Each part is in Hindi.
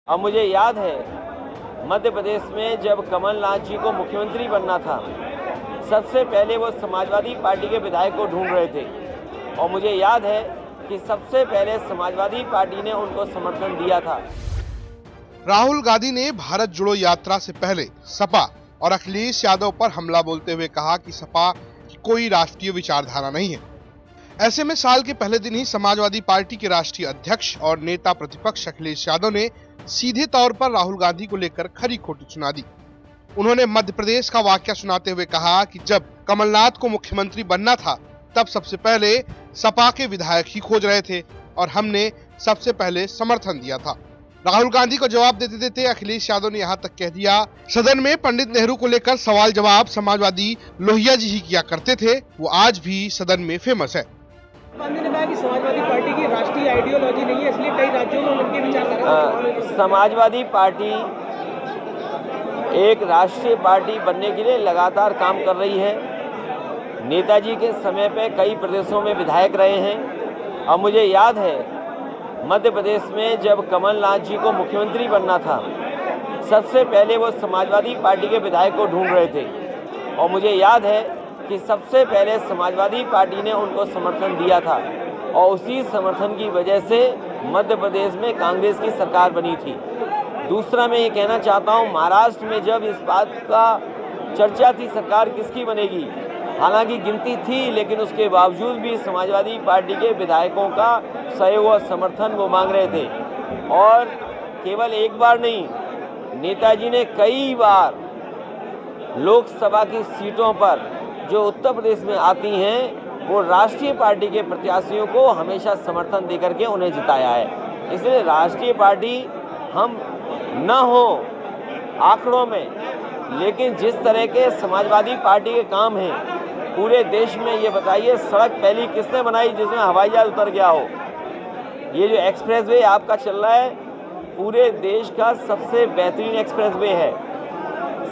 अब मुझे याद है मध्य प्रदेश में जब कमलनाथ जी को मुख्यमंत्री बनना था, सबसे पहले वो समाजवादी पार्टी के विधायक को ढूंढ रहे थे और मुझे याद है कि सबसे पहले समाजवादी पार्टी ने उनको समर्थन दिया था। राहुल गांधी ने भारत जोड़ो यात्रा से पहले सपा और अखिलेश यादव पर हमला बोलते हुए कहा कि सपा की कोई राष्ट्रीय विचारधारा नहीं है। ऐसे में साल के पहले दिन ही समाजवादी पार्टी के राष्ट्रीय अध्यक्ष और नेता प्रतिपक्ष अखिलेश यादव ने सीधे तौर पर राहुल गांधी को लेकर खरी खोटी सुना दी। उन्होंने मध्य प्रदेश का वाकया सुनाते हुए कहा कि जब कमलनाथ को मुख्यमंत्री बनना था, तब सबसे पहले सपा के विधायक ही खोज रहे थे और हमने सबसे पहले समर्थन दिया था। राहुल गांधी को जवाब देते देते अखिलेश यादव ने यहाँ तक कह दिया, सदन में पंडित नेहरू को लेकर सवाल जवाब समाजवादी लोहिया जी ही किया करते थे, वो आज भी सदन में फेमस है। गांधी ने कहा कि समाजवादी पार्टी की राष्ट्रीय आइडियोलॉजी नहीं है, इसलिए कई राज्यों में उनके विचारधारा। समाजवादी पार्टी एक राष्ट्रीय पार्टी बनने के लिए लगातार काम कर रही है। नेताजी के समय पे कई प्रदेशों में विधायक रहे हैं। अब मुझे याद है मध्य प्रदेश में जब कमलनाथ जी को मुख्यमंत्री बनना था, सबसे पहले वो समाजवादी पार्टी के विधायक को ढूंढ रहे थे और मुझे याद है कि सबसे पहले समाजवादी पार्टी ने उनको समर्थन दिया था और उसी समर्थन की वजह से मध्य प्रदेश में कांग्रेस की सरकार बनी थी। दूसरा मैं ये कहना चाहता हूँ, महाराष्ट्र में जब इस बात का चर्चा थी सरकार किसकी बनेगी, हालांकि गिनती थी, लेकिन उसके बावजूद भी समाजवादी पार्टी के विधायकों का सहयोग और समर्थन वो मांग रहे थे। और केवल एक बार नहीं, नेताजी ने कई बार लोकसभा की सीटों पर जो उत्तर प्रदेश में आती हैं, वो राष्ट्रीय पार्टी के प्रत्याशियों को हमेशा समर्थन देकर के उन्हें जिताया है। इसलिए राष्ट्रीय पार्टी हम न हो आंकड़ों में, लेकिन जिस तरह के समाजवादी पार्टी के काम हैं पूरे देश में, ये बताइए सड़क पहली किसने बनाई जिसमें हवाई जहाज उतर गया हो? ये जो एक्सप्रेसवे आपका चल रहा है, पूरे देश का सबसे बेहतरीन एक्सप्रेसवे है।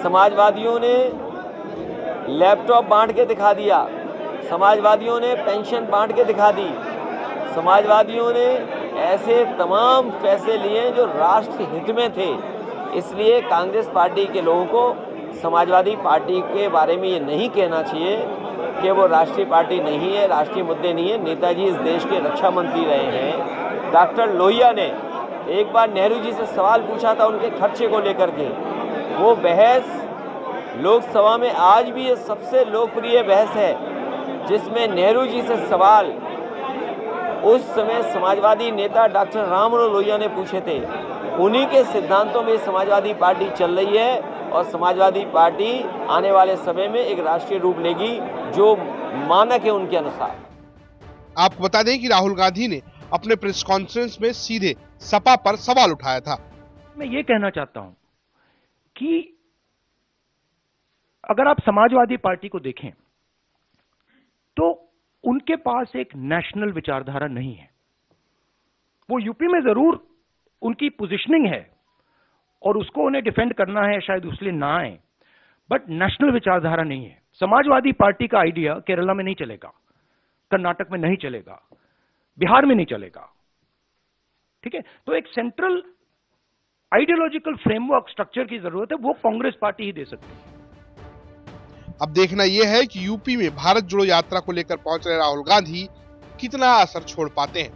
समाजवादियों ने लैपटॉप बांट के दिखा दिया, समाजवादियों ने पेंशन बांट के दिखा दी, समाजवादियों ने ऐसे तमाम फैसले लिए जो राष्ट्र हित में थे। इसलिए कांग्रेस पार्टी के लोगों को समाजवादी पार्टी के बारे में ये नहीं कहना चाहिए कि वो राष्ट्रीय पार्टी नहीं है, राष्ट्रीय मुद्दे नहीं है। नेताजी इस देश के रक्षा मंत्री रहे हैं। डॉक्टर लोहिया ने एक बार नेहरू जी से सवाल पूछा था उनके खर्चे को लेकर के। वो बहस लोकसभा में आज भी ये सबसे लोकप्रिय बहस है, जिसमें नेहरू जी से सवाल उस समय समाजवादी नेता डॉक्टर राममनोहर लोहिया ने पूछे थे। उन्हीं के सिद्धांतों में समाजवादी पार्टी चल रही है और समाजवादी पार्टी आने वाले समय में एक राष्ट्रीय रूप लेगी जो मानक है उनके अनुसार। आपको बता दें कि राहुल गांधी ने अपने प्रेस कॉन्फ्रेंस में सीधे सपा पर सवाल उठाया था। मैं ये कहना चाहता हूं कि अगर आप समाजवादी पार्टी को देखें तो उनके पास एक नेशनल विचारधारा नहीं है। वो यूपी में जरूर उनकी पोजीशनिंग है और उसको उन्हें डिफेंड करना है, शायद उसलिए ना आए, बट नेशनल विचारधारा नहीं है। समाजवादी पार्टी का आइडिया केरला में नहीं चलेगा, कर्नाटक में नहीं चलेगा, बिहार में नहीं चलेगा। ठीक है, तो एक सेंट्रल आइडियोलॉजिकल फ्रेमवर्क स्ट्रक्चर की जरूरत है, वो कांग्रेस पार्टी ही दे सकती है। अब देखना यह है कि यूपी में भारत जोड़ो यात्रा को लेकर पहुंच रहे राहुल गांधी कितना असर छोड़ पाते हैं।